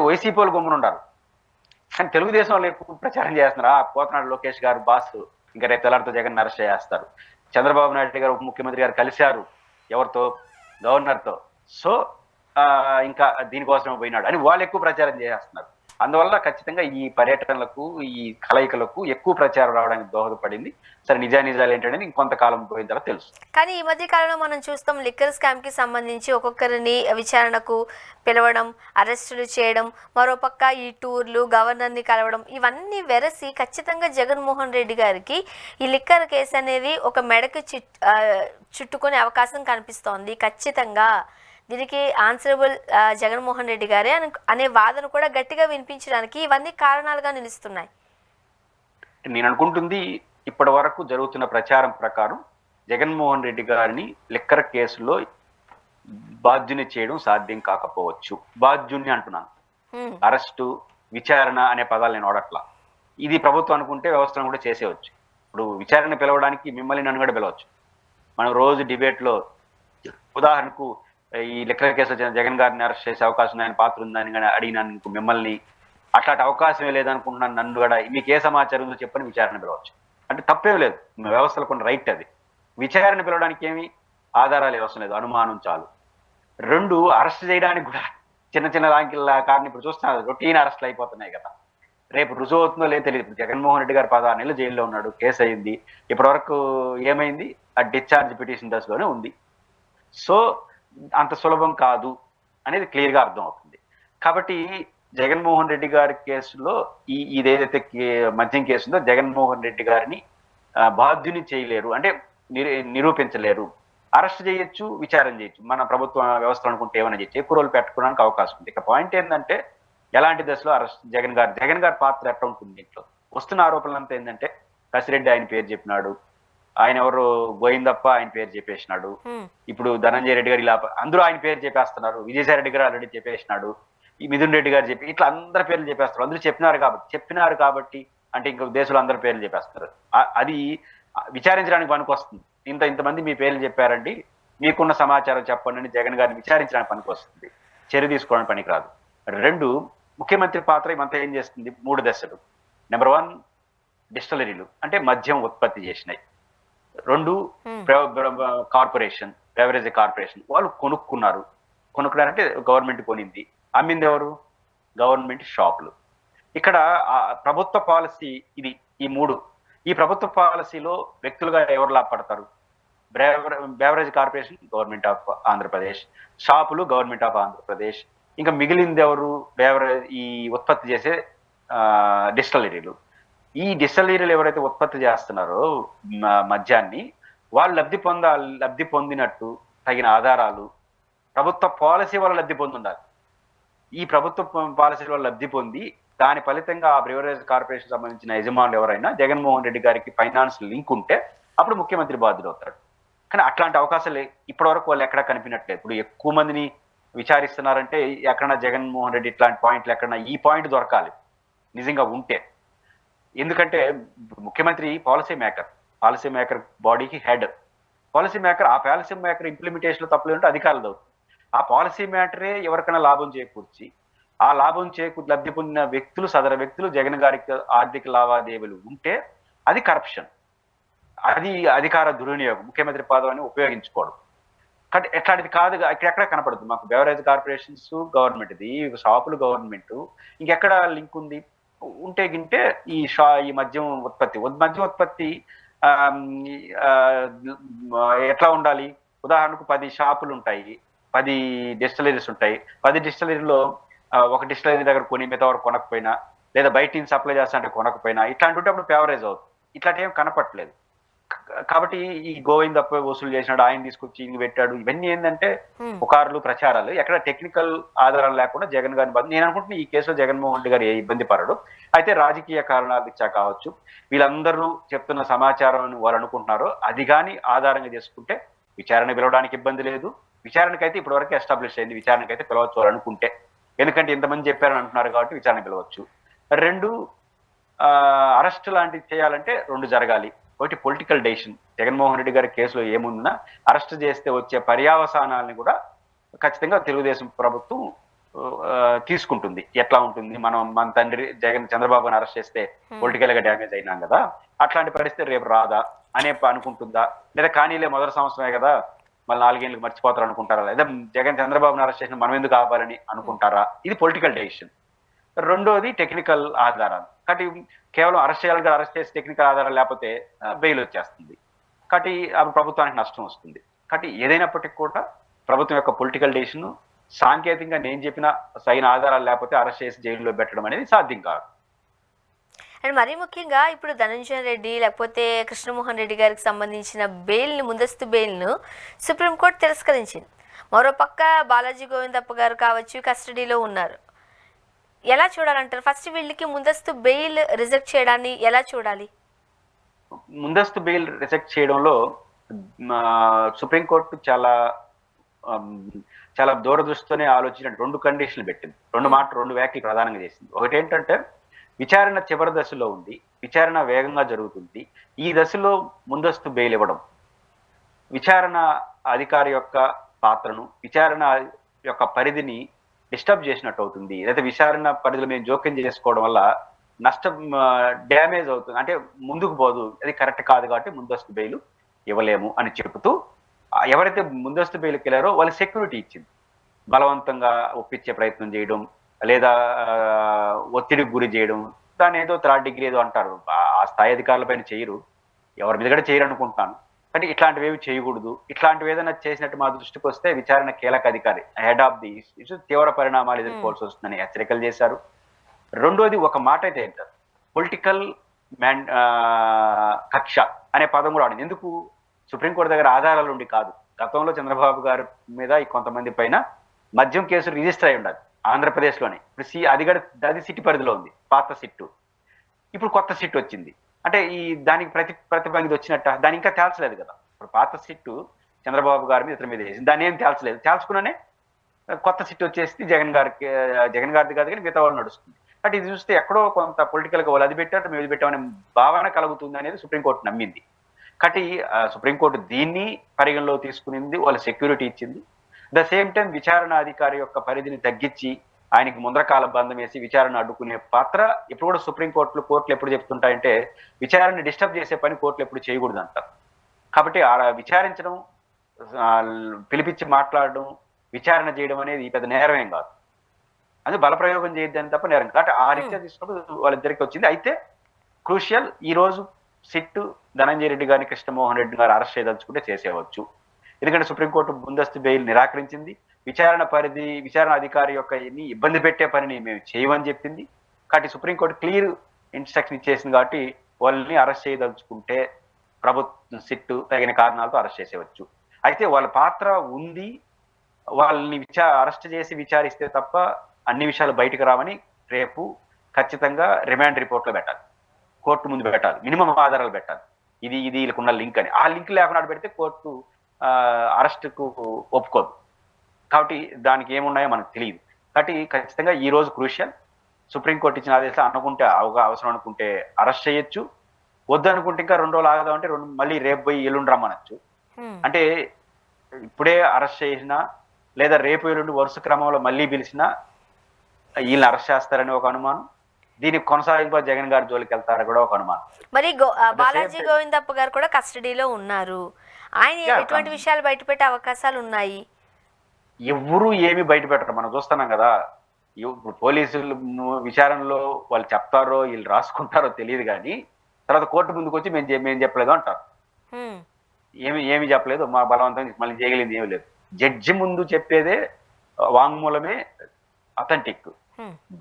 వైసీపీ వాళ్ళు గమ్మున ఉండారు. కానీ తెలుగుదేశం వాళ్ళు ఎక్కువ ప్రచారం చేస్తున్నారు. పోతనాడు లోకేష్ గారు బాస్ ఇంకా రేపు తెల్లారితో జగన్ అరెస్ట్ చేస్తారు. చంద్రబాబు నాయుడు గారు ఉప ముఖ్యమంత్రి గారు కలిశారు ఎవరితో? గవర్నర్తో. సో ఇంకా దీనికోసమే పోయినాడు అని వాళ్ళు ఎక్కువ ప్రచారం చేస్తున్నారు. అందువల్ల ఖచ్చితంగా ఈ పర్యటనలకు ఈ కలయికలకు ఎక్కువ ప్రచారం రావడానికి దోహదపడింది. సరే నిజాలు ఏంటంటే ఇంకొంతకాలం పోయిన తర్వాత తెలుసు. కానీ ఈ మధ్య కాలంలో మనం చూస్తాం లిక్కర్ స్కామ్ కి సంబంధించి ఒక్కొక్కరిని విచారణకు పిలవడం, అరెస్టులు చేయడం, మరోపక్క ఈ టూర్లు, గవర్నర్ని కలవడం, ఇవన్నీ వెరసి ఖచ్చితంగా జగన్మోహన్ రెడ్డి గారికి ఈ లిక్కర్ కేసు అనేది ఒక మెడకు చుట్టుకునే అవకాశం కనిపిస్తోంది. ఖచ్చితంగా దీనికి ఆన్సరబుల్ జగన్మోహన్ రెడ్డి గారే అనే వాదన కూడా గట్టిగా వినిపించడానికి ఇవన్నీ కారణాలుగా నిలుస్తున్నాయి. నేను అనుకుంటుంది ఇప్పటి వరకు జరుగుతున్న ప్రచారం ప్రకారం జగన్మోహన్ రెడ్డి గారిని లిక్కర్ కేసులో బాధ్యుని చేయడం సాధ్యం కాకపోవచ్చు. బాధ్యుని అంటున్నాను, అరెస్టు విచారణ అనే పదాలు నేను వాడట్లా. ఇది ప్రభుత్వం అనుకుంటే వ్యవస్థను కూడా చేసేవచ్చు. ఇప్పుడు విచారణ పిలవడానికి మిమ్మల్ని నన్ను కూడా పిలవచ్చు. మనం రోజు డిబేట్లో ఉదాహరణకు ఈ లిక్కర్ కేసు వచ్చిన జగన్ గారిని అరెస్ట్ చేసే అవకాశం ఆయన పాత్ర ఉందని కానీ అడిగినాను మిమ్మల్ని. అట్లాంటి అవకాశమే లేదనుకుంటున్నాను నన్ను కూడా. మీకు ఏ సమాచారం ఉందో చెప్పని విచారణ పిలవచ్చు. అంటే తప్పేం లేదు, వ్యవస్థలో కొన్ని రైట్ అది. విచారణ పిలవడానికి ఏమి ఆధారాలు అవసరం లేదు, అనుమానం చాలు. 2 అరెస్ట్ చేయడానికి కూడా చిన్న రాంకిల కారణం ఇప్పుడు చూస్తున్నారు, రొటీన్ అరెస్టులు అయిపోతున్నాయి కదా. రేపు రుజువు అవుతుందో లేదో తెలియదు. జగన్మోహన్ రెడ్డి గారు 16 నెలలు జైల్లో ఉన్నాడు, కేసు అయింది. ఇప్పటి వరకు ఏమైంది? ఆ డిశ్చార్జ్ పిటిషన్ దశలోనే ఉంది. సో అంత సులభం కాదు అనేది క్లియర్గా అర్థం అవుతుంది. కాబట్టి జగన్మోహన్ రెడ్డి గారి కేసులో ఇదేదైతే మద్యం కేసు ఉందో జగన్మోహన్ రెడ్డి గారిని బాధ్యుని చేయలేరు, అంటే నిరూపించలేరు. అరెస్ట్ చేయొచ్చు, విచారణ చేయొచ్చు, మన ప్రభుత్వ వ్యవస్థలు అనుకుంటే ఏమైనా చేయొచ్చు, ఎక్కువ రోజులు పెట్టుకోవడానికి అవకాశం ఉంది. ఇక పాయింట్ ఏంటంటే ఎలాంటి దశలో అరెస్ట్ జగన్ గారి పాత్ర ఎట్లా ఉంటుంది దీంట్లో. వస్తున్న ఆరోపణలంతా ఏంటంటే కసిరెడ్డి ఆయన పేరు చెప్పినాడు, ఆయన ఎవరు గోయిందప్ప ఆయన పేరు చెప్పేసినాడు, ఇప్పుడు ధనంజయ రెడ్డి గారు ఇలా అందరూ ఆయన పేరు చెప్పేస్తున్నారు, విజయసాయి రెడ్డి గారు ఆల్రెడీ చెప్పేసినాడు, ఈ మిథున్ రెడ్డి గారు చెప్పి ఇట్లా అందరి పేర్లు చెప్పేస్తారు. అందరూ చెప్పినారు కాబట్టి అంటే ఇంకొక దేశంలో అందరి పేర్లు చెప్పేస్తారు. అది విచారించడానికి పనికొస్తుంది. ఇంతమంది మీ పేర్లు చెప్పారండి, మీకున్న సమాచారం చెప్పండి అని జగన్ గారిని విచారించడానికి పనికొస్తుంది, చర్య తీసుకోవడానికి పనికిరాదు. 2, ముఖ్యమంత్రి పాత్ర ఇవంతా ఏం చేస్తుంది? 3 దశలు. నెంబర్ 1, డిస్టిలరీలు అంటే మద్యం ఉత్పత్తి చేసినాయి. 2, కార్పొరేషన్, బెవరేజ్ కార్పొరేషన్ వాళ్ళు కొనుక్కున్నారంటే గవర్నమెంట్ కొనింది, అమ్మింది ఎవరు? గవర్నమెంట్ షాపులు. ఇక్కడ ప్రభుత్వ పాలసీ ఇది. ఈ ప్రభుత్వ పాలసీలో వ్యక్తులుగా ఎవరు లాభపడతారు? Beverage corporation government of Andhra Pradesh, షాపులు గవర్నమెంట్ ఆఫ్ ఆంధ్రప్రదేశ్, ఇంకా మిగిలింది ఎవరు? ఈ ఉత్పత్తి చేసే డిస్టిలరీలు. ఈ డిస్టిలరీలు ఎవరైతే ఉత్పత్తి చేస్తున్నారో మద్యాన్ని, వాళ్ళు లబ్ధి పొందినట్టు తగిన ఆధారాలు ప్రభుత్వ పాలసీ వల్ల లబ్ధి పొంది ఉండాలి. ఈ ప్రభుత్వ పాలసీ వల్ల లబ్ధి పొంది దాని ఫలితంగా ఆ బ్రివరేజ్ కార్పొరేషన్ సంబంధించిన యజమానులు ఎవరైనా జగన్మోహన్ రెడ్డి గారికి ఫైనాన్స్ లింక్ ఉంటే అప్పుడు ముఖ్యమంత్రి బాధ్యుడు అవుతాడు. కానీ అట్లాంటి అవకాశాలు ఇప్పటి వరకు వాళ్ళు ఎక్కడా కనిపినట్లేదు. ఇప్పుడు ఎక్కువ మందిని విచారిస్తున్నారంటే ఎక్కడన్నా జగన్మోహన్ రెడ్డి ఇట్లాంటి పాయింట్లు ఎక్కడన్నా ఈ పాయింట్ దొరకాలి నిజంగా ఉంటే. ఎందుకంటే ముఖ్యమంత్రి పాలసీ మేకర్ బాడీకి హెడ్. పాలసీ మేకర్ ఇంప్లిమెంటేషన్ లో తప్పులు ఉంటే అధికారులు అవుతుంది. ఆ పాలసీ మేటరే ఎవరికైనా లాభం చేకూర్చి ఆ లాభం లబ్ధి పొందిన సదరు వ్యక్తులు జగన్ గారికి ఆర్థిక లావాదేవీలు ఉంటే అది కరప్షన్, అది అధికార దుర్వినియోగం, ముఖ్యమంత్రి పదవిని ఉపయోగించుకోవడం. కాబట్టి ఎట్లాంటిది కాదు, ఎక్కడ కనపడుతుంది మాకు. బెవరేజ్ కార్పొరేషన్స్ గవర్నమెంట్ది, షాపులు గవర్నమెంట్, ఇంకెక్కడ లింక్ ఉంది? ఉంటే గింటే ఈ మద్యం ఉత్పత్తి ఎట్లా ఉండాలి? ఉదాహరణకు 10 షాపులు ఉంటాయి, 10 డిస్టిలరీస్ ఉంటాయి. 10 డిస్టిలరీలో ఒక డిస్టిలరీ దగ్గర కొని మిగతా వరకు కొనకపోయినా, లేదా బయట నుంచి సప్లై చేస్తా అంటే కొనకపోయినా, ఇట్లాంటి ఉంటే అప్పుడు ఫేవరేజ్ అవుతుంది. ఇట్లాంటి ఏం కనపట్లేదు. కాబట్టి ఈ గోవిందప్ప వసూలు చేసినాడు, ఆయన తీసుకొచ్చి ఇంక పెట్టాడు, ఇవన్నీ ఏంటంటే పుకార్లు, ప్రచారాలు. ఎక్కడ టెక్నికల్ ఆధారాలు లేకుండా జగన్ గారిని నేను అనుకుంటున్నా ఈ కేసులో జగన్మోహన్ రెడ్డి గారు ఏ ఇబ్బంది పడడు. అయితే రాజకీయ కారణాలు ఇచ్చా కావచ్చు, వీళ్ళందరూ చెప్తున్న సమాచారం వాళ్ళు అనుకుంటున్నారో అది కానీ ఆధారంగా చేసుకుంటే విచారణ పిలవడానికి ఇబ్బంది లేదు. విచారణకైతే ఇప్పటి వరకు ఎస్టాబ్లిష్ అయింది, విచారణకైతే పిలవచ్చు వాళ్ళు అనుకుంటే. ఎందుకంటే ఇంతమంది చెప్పారని అంటున్నారు కాబట్టి విచారణ పిలవచ్చు. 2, అరెస్ట్ లాంటివి చేయాలంటే 2 జరగాలి. ఒకటి పొలిటికల్ డెసిషన్. జగన్మోహన్ రెడ్డి గారి కేసులో ఏముందినా అరెస్ట్ చేస్తే వచ్చే పర్యావసానాలను కూడా ఖచ్చితంగా తెలుగుదేశం ప్రభుత్వం తీసుకుంటుంది. ఎట్లా ఉంటుంది? మన తండ్రి చంద్రబాబుని అరెస్ట్ చేస్తే పొలిటికల్ గా డ్యామేజ్ అయినాం కదా, అట్లాంటి పరిస్థితి రేపు రాదా అనే అనుకుంటుందా? లేదా కానీలే మొదటి సంవత్సరమే కదా మళ్ళీ 4 ఏళ్ళకి మర్చిపోతారు అనుకుంటారా? లేదా చంద్రబాబుని అరెస్ట్ చేసిన మనం ఎందుకు ఆపాలని అనుకుంటారా? ఇది పొలిటికల్ డెసిషన్. 2వది టెక్నికల్ ఆధారాలు. కాబట్టి కేవలం అరెస్ట్ చేసి టెక్నికల్ ఆధారాలు లేకపోతే బెయిల్ వచ్చేస్తుంది. కాబట్టి ప్రభుత్వానికి నష్టం వస్తుంది. కాబట్టి ఏదైనప్పటికీ కూడా ప్రభుత్వం యొక్క పొలిటికల్ డెసిషన్ సాంకేతికంగా నేను చెప్పిన సరైన ఆధారాలు లేకపోతే అరెస్ట్ చేసి జైల్లో పెట్టడం అనేది సాధ్యం కాదు. అండ్ మరీ ముఖ్యంగా ఇప్పుడు ధనంజయ రెడ్డి లేకపోతే కృష్ణమోహన్ రెడ్డి గారికి సంబంధించిన ముందస్తు బెయిల్ను సుప్రీంకోర్టు తిరస్కరించింది. మరోపక్క బాలాజీ గోవిందప్ప గారు కావచ్చు కస్టడీలో ఉన్నారు. ఎలా చూడాలంటారు? ఫస్ట్ వీళ్ళకి ముందస్తు బెయిల్ రిజెక్ట్ చేయడాన్ని ఎలా చూడాలి? ముందస్తు బెయిల్ రిజెక్ట్ చేయడంలో సుప్రీంకోర్టు చాలా దూరదృష్టితోనే ఆలోచించిన 2 కండిషన్లు పెట్టింది. 2 వ్యాఖ్యలు ప్రధానంగా చేసింది. ఒకటి ఏంటంటే విచారణ చివరి దశలో ఉంది, విచారణ వేగంగా జరుగుతుంది, ఈ దశలో ముందస్తు బెయిల్ ఇవ్వడం విచారణ అధికారి యొక్క పాత్రను, విచారణ యొక్క పరిధిని డిస్టర్బ్ చేసినట్టు అవుతుంది. లేదా విచారణ పరిధిలో మేము జోక్యం చేసుకోవడం వల్ల నష్టం, డ్యామేజ్ అవుతుంది, అంటే ముందుకు పోదు, అది కరెక్ట్ కాదు, కాబట్టి ముందస్తు బెయిల్ ఇవ్వలేము అని చెబుతూ ఎవరైతే ముందస్తు బెయిల్కి వెళ్ళారో వాళ్ళు సెక్యూరిటీ ఇచ్చింది. బలవంతంగా ఒప్పించే ప్రయత్నం చేయడం, లేదా ఒత్తిడికి గురి చేయడం, దాని ఏదో 3rd డిగ్రీ ఏదో అంటారు, ఆ స్థాయి అధికారుల పైన చేయరు, ఎవరి మీద కూడా చేయరు అనుకుంటున్నాను. అంటే ఇట్లాంటివి ఏమి చేయకూడదు. ఇట్లాంటివి ఏదైనా చేసినట్టు మా దృష్టికి వస్తే విచారణ కీలక అధికారి హెడ్ ఆఫ్ ది ఇష్యూ తీవ్ర పరిణామాలు ఎదుర్కోవాల్సి వస్తుందని హెచ్చరికలు చేశారు. రెండోది ఒక మాట అయితే ఏంటారు, పొలిటికల్ కక్ష అనే పదం కూడా వాడింది. ఎందుకు? సుప్రీంకోర్టు దగ్గర ఆధారాలు ఉండి కాదు. గతంలో చంద్రబాబు గారి మీద ఈ కొంతమంది పైన మద్యం కేసు రిజిస్టర్ అయి ఉండాలి ఆంధ్రప్రదేశ్లోనే. ఇప్పుడు అది సిట్టి పరిధిలో ఉంది, పాత సిట్టు. ఇప్పుడు కొత్త సిట్ వచ్చింది. అంటే ఈ దానికి ప్రతిభ ఇది వచ్చినట్ట, దాని ఇంకా తేల్చలేదు కదా. ఇప్పుడు పాత సిట్టు చంద్రబాబు గారి మీద ఇతని మీద వేసింది, దాన్ని ఏం తేల్చలేదు. తేల్చుకున్నానే కొత్త సిట్ వచ్చేసి జగన్ గారిది కాదు కానీ మిగతా వాళ్ళు నడుస్తుంది. బట్ ఇది చూస్తే ఎక్కడో కొంత పొలిటికల్ గా వాళ్ళు అది పెట్టారు మేము ఇది పెట్టామనే భావన కలుగుతుంది అనేది సుప్రీంకోర్టు నమ్మింది. కాబట్టి సుప్రీంకోర్టు దీన్ని పరిగణలో తీసుకునింది, వాళ్ళ సెక్యూరిటీ ఇచ్చింది. ద సేమ్ టైం విచారణ అధికారి యొక్క పరిధిని తగ్గించి ఆయనకి ముందరకాల బంధం వేసి విచారణ అడ్డుకునే పాత్ర ఇప్పుడు కూడా కోర్టులు ఎప్పుడు చెప్తుంటాయంటే విచారణని డిస్టర్బ్ చేసే పని కోర్టులు ఎప్పుడు చేయకూడదు అంటారు. కాబట్టి విచారించడం, పిలిపించి మాట్లాడడం, విచారణ చేయడం అనేది పెద్ద నేరమేం కాదు. అది బలప్రయోగం చేయొద్దని తప్ప నేరం. కాబట్టి ఆ రీత్యా తీసుకున్నప్పుడు వాళ్ళిద్దరికి వచ్చింది. అయితే క్రూషియల్ ఈ రోజు సిట్టు ధనంజయ రెడ్డి గారిని కృష్ణమోహన్ రెడ్డి గారు అరెస్ట్ చేయదలుచుకుంటే చేసేవచ్చు. ఎందుకంటే సుప్రీంకోర్టు ముందస్తు బెయిల్ నిరాకరించింది. విచారణ అధికారి యొక్క ఇబ్బంది పెట్టే పనిని మేము చేయమని చెప్పింది. కాబట్టి సుప్రీంకోర్టు క్లియర్ ఇన్స్ట్రక్షన్ ఇచ్చేసింది. కాబట్టి వాళ్ళని అరెస్ట్ చేయదలుచుకుంటే ప్రభుత్వం సిట్టు తగిన కారణాలతో అరెస్ట్ చేసేవచ్చు. అయితే వాళ్ళ పాత్ర ఉంది, వాళ్ళని అరెస్ట్ చేసి విచారిస్తే తప్ప అన్ని విషయాలు బయటకు రావని రేపు ఖచ్చితంగా రిమాండ్ రిపోర్ట్లో పెట్టాలి, కోర్టు ముందు పెట్టాలి, మినిమం ఆధారాలు పెట్టాలి. ఇది వీళ్ళకున్న లింక్ అని. ఆ లింక్ లేకుండా పెడితే కోర్టు అరెస్ట్కు ఒప్పుకోదు. కాబట్టి దానికి ఏమున్నాయో మనకు తెలియదు. కాబట్టి ఖచ్చితంగా ఈ రోజు క్రూషియల్. సుప్రీంకోర్టు ఇచ్చిన ఆదేశాలు అనుకుంటే అవసరం అనుకుంటే అరెస్ట్ చేయొచ్చు, వద్దనుకుంటే ఇంకా 2 రోజులు ఆగదామంటే మళ్ళీ రేపు పోయి ఎల్లుండి రమ్మనొచ్చు. అంటే ఇప్పుడే అరెస్ట్ చేసినా లేదా రేపు ఎల్లుండి వరుస క్రమంలో మళ్ళీ పిలిచినా వీళ్ళని అరెస్ట్ చేస్తారని ఒక అనుమానం, దీనికి కొనసాగింపు జగన్ గారి జోలికి వెళ్తారని కూడా ఒక అనుమానం. మరి బాలాజీ గోవిందప్ప గారు కూడా కస్టడీలో ఉన్నారు. ఆయన ఎటువంటి విషయాలు బయటపెట్టే అవకాశాలు ఉన్నాయి? ఎవరు ఏమి బయట పెట్టరు, మనం చూస్తున్నాం కదా. ఇప్పుడు పోలీసులు విచారణలో వాళ్ళు చెప్తారో వీళ్ళు రాసుకుంటారో తెలియదు, కానీ తర్వాత కోర్టు ముందుకు వచ్చి మేము చెప్పలేదు అంటారు. ఏమి చెప్పలేదు, మా బలవంతం మళ్ళీ చేయగలిగింది ఏమీ లేదు. జడ్జి ముందు చెప్పేదే వాంగ్మూలమే అథెంటిక్.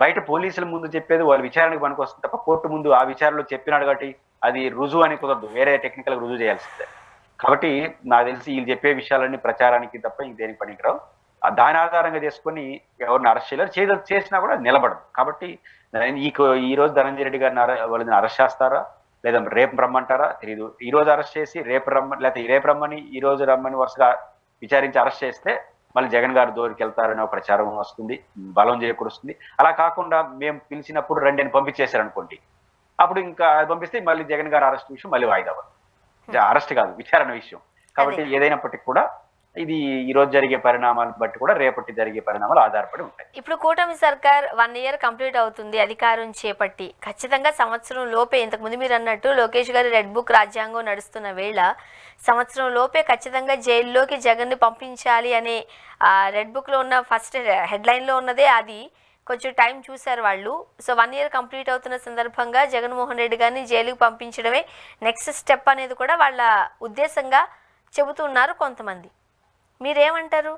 బయట పోలీసుల ముందు చెప్పేది వాళ్ళ విచారణకు పనికి వస్తుంది తప్ప కోర్టు ముందు ఆ విచారణలో చెప్పినాడు కాబట్టి అది రుజువు అని కుదరదు, వేరే టెక్నికల్ రుజువు చేయాల్సిందే. కాబట్టి నాకు తెలిసి వీళ్ళు చెప్పే విషయాలన్నీ ప్రచారానికి తప్ప ఇంకేనికి పనికిరావు. దాని ఆధారంగా చేసుకొని ఎవరిని అరెస్ట్ చేయలేరు, చేసినా కూడా నిలబడదు. కాబట్టి ఈ రోజు ధనంజయ రెడ్డి గారిని వాళ్ళని అరెస్ట్ చేస్తారా లేదా రేపు రమ్మంటారా తెలియదు. ఈ రోజు అరెస్ట్ చేసి రేపు రమ్మని ఈ రోజు రమ్మని వరుసగా విచారించి అరెస్ట్ చేస్తే మళ్ళీ జగన్ గారు దోరికి వెళ్తారనే ఒక ప్రచారం వస్తుంది, బలం చేకూరుస్తుంది. అలా కాకుండా మేము పిలిచినప్పుడు రండి అని పంపించేశారు అనుకోండి, అప్పుడు ఇంకా పంపిస్తే మళ్ళీ జగన్ గారు అరెస్ట్ విషయం మళ్ళీ వాయిదా అరెస్ట్ కాదు విచారణ విషయం. కాబట్టి ఏదైనప్పటికీ కూడా ఇది ఈ రోజు జరిగే పరిణామాలు బట్టి కూడా రేపటి జరిగే పరిణామాలు ఆధారపడి ఉంటాయి. ఇప్పుడు కూటమి సర్కార్ 1 year కంప్లీట్ అవుతుంది అధికారం చేపట్టి. ఖచ్చితంగా సంవత్సరం లోపే, ఇంతకుముందు మీరు అన్నట్టు లోకేష్ గారి రెడ్ బుక్ రాజ్యాంగం నడుస్తున్న వేళ సంవత్సరం లోపే ఖచ్చితంగా జైల్లోకి జగన్ని పంపించాలి అనే రెడ్ బుక్లో ఉన్న ఫస్ట్ హెడ్లైన్లో ఉన్నదే అది. కొంచెం టైం చూశారు వాళ్ళు. సో 1 year కంప్లీట్ అవుతున్న సందర్భంగా జగన్మోహన్ రెడ్డి గారిని జైలుకి పంపించడమే నెక్స్ట్ స్టెప్ అనేది కూడా వాళ్ళ ఉద్దేశంగా చెబుతున్నారు కొంతమంది. మీరేమంటారు?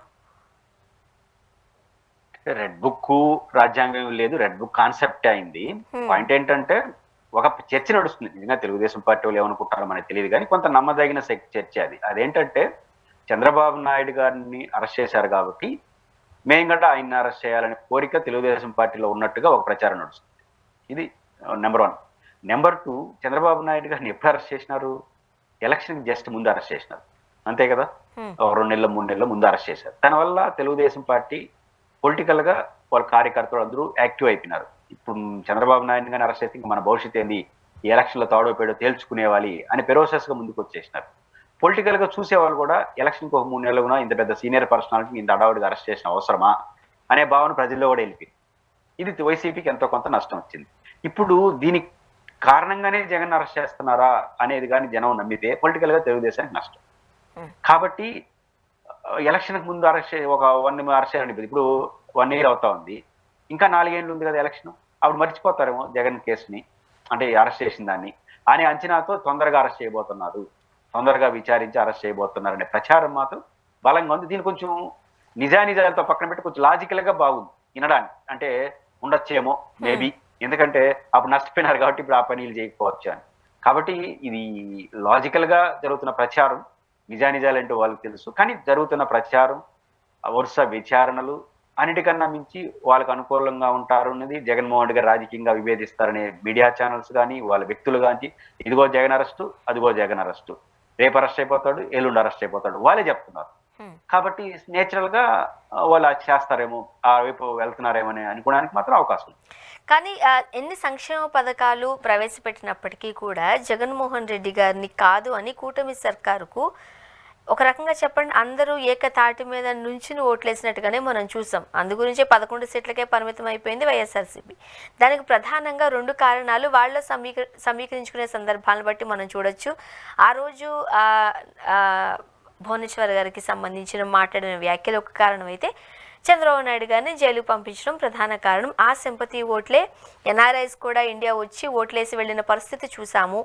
రెడ్ బుక్ రాజ్యాంగం లేదు, రెడ్ బుక్ కాన్సెప్ట్ అయింది. పాయింట్ ఏంటంటే ఒక చర్చ నడుస్తుంది. నిజంగా తెలుగుదేశం పార్టీ వాళ్ళు ఏమనుకుంటారో మనకి తెలియదు, కానీ కొంత నమ్మదగిన చర్చ అది. అదేంటంటే చంద్రబాబు నాయుడు గారిని అరెస్ట్ చేశారు కాబట్టి మేము కూడా ఆయన్ని అరెస్ట్ చేయాలనే కోరిక తెలుగుదేశం పార్టీలో ఉన్నట్టుగా ఒక ప్రచారం నడుస్తుంది. ఇది నెంబర్ 1. నెంబర్ 2, చంద్రబాబు నాయుడు గారిని ఎప్పుడు అరెస్ట్ చేసినారు? ఎలక్షన్ జస్ట్ ముందు అరెస్ట్ చేసినారు, అంతే కదా. 2 నెలలు 3 నెలలు ముందు అరెస్ట్ చేశారు. దానివల్ల తెలుగుదేశం పార్టీ పొలిటికల్ గా వాళ్ళ కార్యకర్తలు అందరూ యాక్టివ్ అయిపోయినారు. ఇప్పుడు చంద్రబాబు నాయుడు గారిని అరెస్ట్ చేస్తే ఇంకా మన భవిష్యత్తు ఏంది, ఈ ఎలక్షన్లో తాడోపేడో తేల్చుకునేవాలి అని పెరోసెస్ గా ముందుకు వచ్చేసినారు. పొలిటికల్ గా చూసేవాళ్ళు కూడా ఎలక్షన్కి ఒక 3 నెలలుగా ఇంత పెద్ద సీనియర్ పర్సనాలిటీ ఇంత అడావుడిగా అరెస్ట్ చేసిన అవసరమా అనే భావన ప్రజల్లో కూడా వెళ్ళిపోయింది. ఇది వైసీపీకి ఎంతో కొంత నష్టం వచ్చింది. ఇప్పుడు దీనికి కారణంగానే జగన్ అరెస్ట్ చేస్తున్నారా అనేది కానీ జనం నమ్మితే పొలిటికల్ గా తెలుగుదేశానికి నష్టం. కాబట్టి ఎలక్షన్కి ముందు ఒక 1 year అరెస్ట్ చేయాలని ఇప్పుడు 1 year అవుతా ఉంది, ఇంకా 4 ఏళ్ళు ఉంది కదా ఎలక్షన్. అప్పుడు మర్చిపోతారేమో జగన్ కేసుని, అంటే అరెస్ట్ చేసిన దాన్ని అనే అంచనాతో తొందరగా అరెస్ట్ చేయబోతున్నారు. తొందరగా విచారించి అరెస్ట్ చేయబోతున్నారనే ప్రచారం మాత్రం బలంగా ఉంది. దీని కొంచెం నిజానిజాలతో పక్కన పెట్టి కొంచెం లాజికల్ గా బాగుంది వినడానికి. అంటే ఉండొచ్చేమో మేబీ, ఎందుకంటే అప్పుడు నష్టపోయినారు కాబట్టి ఇప్పుడు ఆ పనులు చేయకపోవచ్చు అని. కాబట్టి ఇది లాజికల్ గా జరుగుతున్న ప్రచారం, నిజానిజాలంటూ వాళ్ళకి తెలుసు. కానీ జరుగుతున్న ప్రచారం, వరుస విచారణలు, అన్నిటికన్నా మించి వాళ్ళకు అనుకూలంగా ఉంటారు అన్నది జగన్మోహన్ రెడ్డి గారు రాజకీయంగా విభేదిస్తారనే మీడియా ఛానల్స్ కానీ వాళ్ళ వ్యక్తులు కానీ, ఇదిగో జగన్ అరెస్టు, అదిగో జగన్ అరెస్టు, రేపు అరెస్ట్ అయిపోతాడు, ఎల్లుండి అరెస్ట్ అయిపోతాడు, వాళ్ళే చెప్తున్నారు. కాబట్టి నేచురల్ గా వాళ్ళు అది చేస్తారేమో, ఆ వైపు వెళ్తున్నారేమో అని అనుకోవడానికి మాత్రం అవకాశం ఉంది. కానీ ఎన్ని సంక్షేమ పథకాలు ప్రవేశపెట్టినప్పటికీ కూడా జగన్మోహన్ రెడ్డి గారిని కాదు అని కూటమి సర్కారుకు ఒక రకంగా చెప్పండి అందరూ ఏకతాటి మీద నుంచుని ఓట్లేసినట్టుగానే మనం చూసాం. అందు గురించే 11 సీట్లకే పరిమితం అయిపోయింది వైఎస్ఆర్సీపీ. దానికి ప్రధానంగా 2 కారణాలు వాళ్ళ సమీకరించుకునే సందర్భాలను బట్టి మనం చూడొచ్చు. ఆ రోజు భువనేశ్వర్ గారికి సంబంధించిన మాట్లాడిన వ్యాఖ్యలు ఒక కారణం అయితే, చంద్రబాబు నాయుడు గారిని జైలుకు పంపించడం ప్రధాన కారణం. ఆ సింపతి ఓట్లే ఎన్ఆర్ఐస్ కూడా ఇండియా వచ్చి ఓట్లేసి వెళ్ళిన పరిస్థితి చూసాము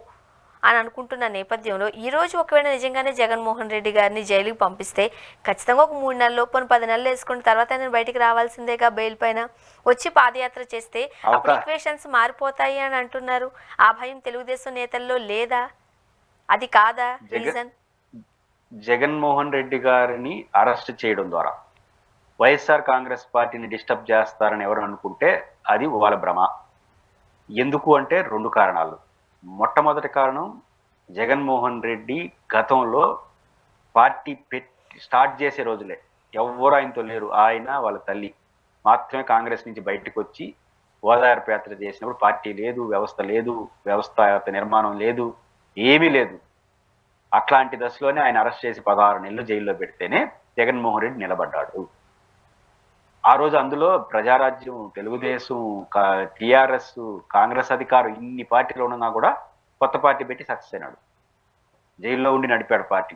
అని అనుకుంటున్న నేపథ్యంలో ఈరోజు ఒకవేళ నిజంగానే జగన్మోహన్ రెడ్డి గారిని జైలుకి పంపిస్తే ఖచ్చితంగా ఒక 3 నెలలు, 10 నెలలు వేసుకున్న తర్వాత నేను బయటికి రావాల్సిందేగా బెయిల్ పైన వచ్చి పాదయాత్ర చేస్తే అప్పుడు ఈక్వేషన్స్ మారిపోతాయి అని అంటున్నారు. ఆ భయం తెలుగుదేశం నేతల్లో లేదా? అది కాదా రీజన్? జగన్మోహన్ రెడ్డి గారిని అరెస్ట్ చేయడం ద్వారా వైఎస్ఆర్ కాంగ్రెస్ పార్టీని డిస్టర్బ్ చేస్తారని ఎవరు అనుకుంటే అది వాళ్ళ భ్రమ. ఎందుకు అంటే 2 కారణాలు. మొట్టమొదటి కారణం, జగన్మోహన్ రెడ్డి గతంలో పార్టీ స్టార్ట్ చేసే రోజులే ఎవరు ఆయనతో లేరు, ఆయన వాళ్ళ తల్లి మాత్రమే కాంగ్రెస్ నుంచి బయటకు వచ్చి ఓదార్పు యాత్ర చేసినప్పుడు పార్టీ లేదు, వ్యవస్థ లేదు, వ్యవస్థ నిర్మాణం లేదు, ఏమీ లేదు. అట్లాంటి దశలోనే ఆయన అరెస్ట్ చేసి 16 నెలలు జైల్లో పెడితేనే జగన్మోహన్ రెడ్డి నిలబడ్డాడు. ఆ రోజు అందులో ప్రజారాజ్యం, తెలుగుదేశం, టిఆర్ఎస్, కాంగ్రెస్ అధికారం ఇన్ని పార్టీలు ఉన్నా కూడా కొత్త పార్టీ పెట్టి సక్సెస్ అయినాడు. జైల్లో ఉండి నడిపాడు పార్టీ.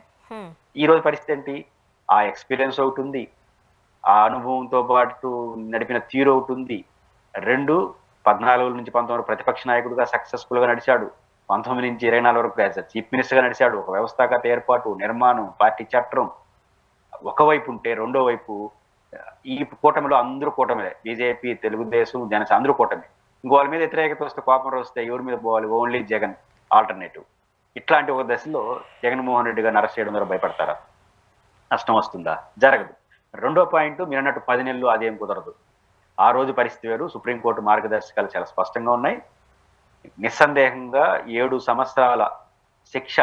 ఈ రోజు పరిస్థితి ఏంటి? ఆ ఎక్స్పీరియన్స్ ఒకటి ఉంది, ఆ అనుభవంతో పాటు నడిపిన తీరు ఒకటి ఉంది. 14 నుంచి 19 వరకు ప్రతిపక్ష నాయకుడిగా సక్సెస్ఫుల్ గా నడిచాడు. 19 నుంచి 24 వరకు చీఫ్ మినిస్టర్ గా నడిచాడు. ఒక వ్యవస్థాగత ఏర్పాటు, నిర్మాణం, పార్టీ చట్టం ఒకవైపు ఉంటే, రెండో వైపు ఈ కూటమిలో అందరూ కూటమిలే, బీజేపీ, తెలుగుదేశం, జనసేన అందరూ కూటమి. ఇంకో వాళ్ళ మీద వ్యతిరేకత వస్తే, కోపం వస్తే ఎవరి మీద పోవాలి? Only Jagan alternative. ఇట్లాంటి ఒక దశలో జగన్మోహన్ రెడ్డి గారిని అరెస్ట్ చేయడం ద్వారా భయపడతారా? నష్టం వస్తుందా? జరగదు. రెండో పాయింట్, మీరు అన్నట్టు 10 నెలలు అదేం కుదరదు. ఆ రోజు పరిస్థితి వేరు. సుప్రీంకోర్టు మార్గదర్శకాలు చాలా స్పష్టంగా ఉన్నాయి. నిస్సందేహంగా 7 సంవత్సరాల శిక్ష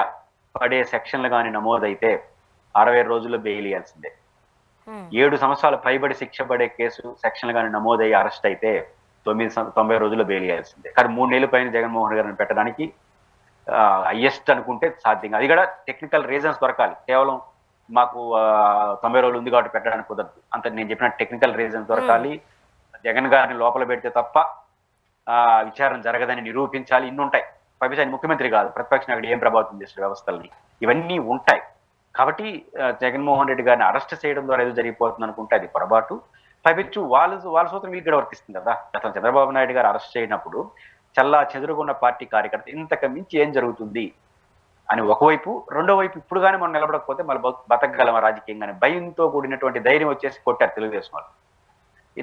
పడే సెక్షన్లు కానీ నమోదైతే 60 రోజుల్లో బెయిల్ ఇవ్వాల్సిందే. 7 సంవత్సరాల పైబడి శిక్ష పడే కేసు సెక్షన్లు కానీ నమోదయ్యి అరెస్ట్ అయితే 90 రోజుల్లో బెయిల్ ఇవ్వాల్సిందే. కానీ 3 నెలల పైన జగన్మోహన్ గారిని పెట్టడానికి హైయెస్ట్ అనుకుంటే సాధ్యంగా. అది కూడా టెక్నికల్ రీజన్స్ దొరకాలి. కేవలం మాకు 90 రోజులు ఉంది కాబట్టి పెట్టడానికి కుదరదు. అంత నేను చెప్పిన టెక్నికల్ రీజన్స్ దొరకాలి. జగన్ గారిని లోపల పెడితే తప్ప విచారణ జరగదని నిరూపించాలి. ఇన్ని ఉంటాయి. పైపేసి ఆయన ముఖ్యమంత్రి కాదు, ప్రతిపక్ష నాయకుడు, ఏం ప్రభావితం చేసిన వ్యవస్థల్ని, ఇవన్నీ ఉంటాయి. కాబట్టి జగన్మోహన్ రెడ్డి గారిని అరెస్ట్ చేయడం ద్వారా ఏదో జరిగిపోతుంది అనుకుంటే అది పొరపాటు. పైపెచ్చు వాళ్ళ సూత్రం వీళ్ళు కూడా వర్తిస్తుంది కదా. గతం చంద్రబాబు నాయుడు గారు అరెస్ట్ చేయనప్పుడు చల్లా చెదురుగున్న పార్టీ కార్యకర్త ఇంతకు మించి ఏం జరుగుతుంది అని ఒకవైపు, రెండో వైపు ఇప్పుడు కానీ మనం నిలబడకపోతే మళ్ళీ బతకగలమా రాజకీయంగానే భయంతో కూడినటువంటి ధైర్యం వచ్చేసి కొట్టారు తెలుగుదేశం వాళ్ళు.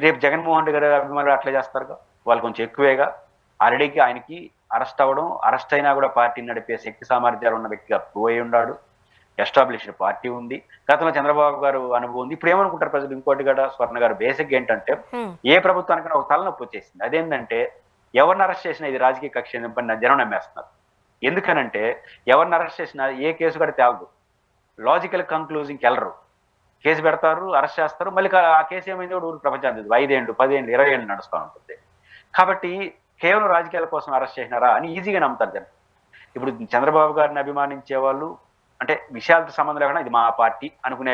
రేపు జగన్మోహన్ రెడ్డి గారు అభిమానులు అట్లా చేస్తారుగా, వాళ్ళు కొంచెం ఎక్కువేగా. ఆల్రెడీకి ఆయనకి అరెస్ట్ అవ్వడం, అరెస్ట్ అయినా కూడా పార్టీని నడిపే శక్తి సామర్థ్యాలు ఉన్న వ్యక్తిగా ప్రూవ్ అయి ఉన్నాడు. ఎస్టాబ్లిష్డ్ పార్టీ ఉంది. గతంలో చంద్రబాబు గారు అనుభవం ఉంది. ఇప్పుడు ఏమనుకుంటారు ప్రజలు? ఇంకోటి కూడా స్వర్ణ గారు, బేసిక్ ఏంటంటే ఏ ప్రభుత్వానికైనా ఒక తలనొప్పి వచ్చేసింది. అదేంటంటే ఎవరిని అరెస్ట్ చేసినా ఇది రాజకీయ కక్ష జనం నమ్మేస్తున్నారు. ఎందుకనంటే ఎవరిని అరెస్ట్ చేసినా ఏ కేసు కూడా తేలదు, లాజికల్ కంక్లూజింగ్కి వెళ్ళరు. కేసు పెడతారు, అరెస్ట్ చేస్తారు, మళ్ళీ ఆ కేసు ఏమైంది కూడా ఊరు ప్రపంచానికి 5 ఏళ్ళు 10 ఏళ్ళు 20 ఏళ్ళు నడుస్తూ ఉంటుంది. కాబట్టి కేవలం రాజకీయాల కోసం అరెస్ట్ చేసినారా అని ఈజీగా నమ్ముతారు జనం. ఇప్పుడు చంద్రబాబు గారిని అభిమానించే వాళ్ళు, అంటే విషయాలతో సంబంధం లేకుండా ఇది మా పార్టీ అనుకునే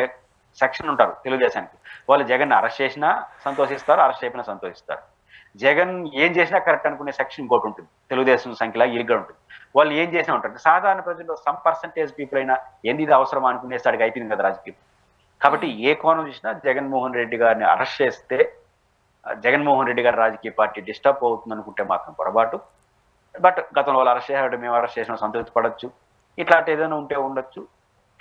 సెక్షన్ ఉంటారు తెలుగుదేశానికి. వాళ్ళు జగన్ అరెస్ట్ చేసినా సంతోషిస్తారు, అరెస్ట్ అయిపోయినా సంతోషిస్తారు. జగన్ ఏం చేసినా కరెక్ట్ అనుకునే సెక్షన్ ఇంకోటి ఉంటుంది, తెలుగుదేశం సంఖ్యలా ఇరుగ్గా ఉంటుంది. వాళ్ళు ఏం చేసినా ఉంటారు. సాధారణ ప్రజల్లో సమ్ పర్సంటేజ్ పీపుల్ అయినా ఏంది ఇది అవసరం అనుకునేసాడికి అయిపోయింది కదా రాజకీయం. కాబట్టి ఏ కోణం చూసినా జగన్మోహన్ రెడ్డి గారిని అరెస్ట్ చేస్తే జగన్మోహన్ రెడ్డి గారి రాజకీయ పార్టీ డిస్టర్బ్ అవుతుంది అనుకుంటే మాత్రం పొరపాటు. బట్ గతంలో వాళ్ళు అరెస్ట్ చేసాడు, మేము అరెస్ట్ చేసిన సంతృప్తి పడవచ్చు. ఇట్లాంటి ఏదైనా ఉంటే ఉండొచ్చు.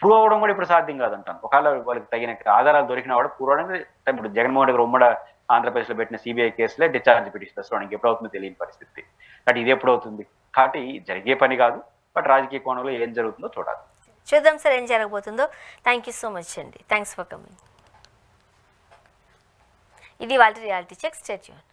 ప్రూవ్ అవ్వడం కూడా ఇప్పుడు సాధ్యం కాదంటాను. ఒకవేళ వాళ్ళకి తగిన ఆధారాలు దొరికినా కూడా ప్రూవ్ అవడానికి ఇప్పుడు జగన్మోహన్ రెడ్డి గారు ఉమ్మడి ఆంధ్రప్రదేశ్లో పెట్టిన సిబిఐ కేసులే డిశ్చార్జ్ పిటిషన్ తెచ్చుకోవడానికి ఎప్పుడు అవుతుందో తెలియని పరిస్థితి. బట్ ఇది ఎప్పుడు అవుతుంది కాబట్టి జరిగే పని కాదు. బట్ రాజకీయ కోణంలో ఏం జరుగుతుందో చూడాలి. చూద్దాం సార్ ఏం జరగబోతుందో. థ్యాంక్ యూ సో మచ్ అండి. Thanks for coming. ఇది వాళ్ళ రియాలిటీ చెక్. Stay tuned.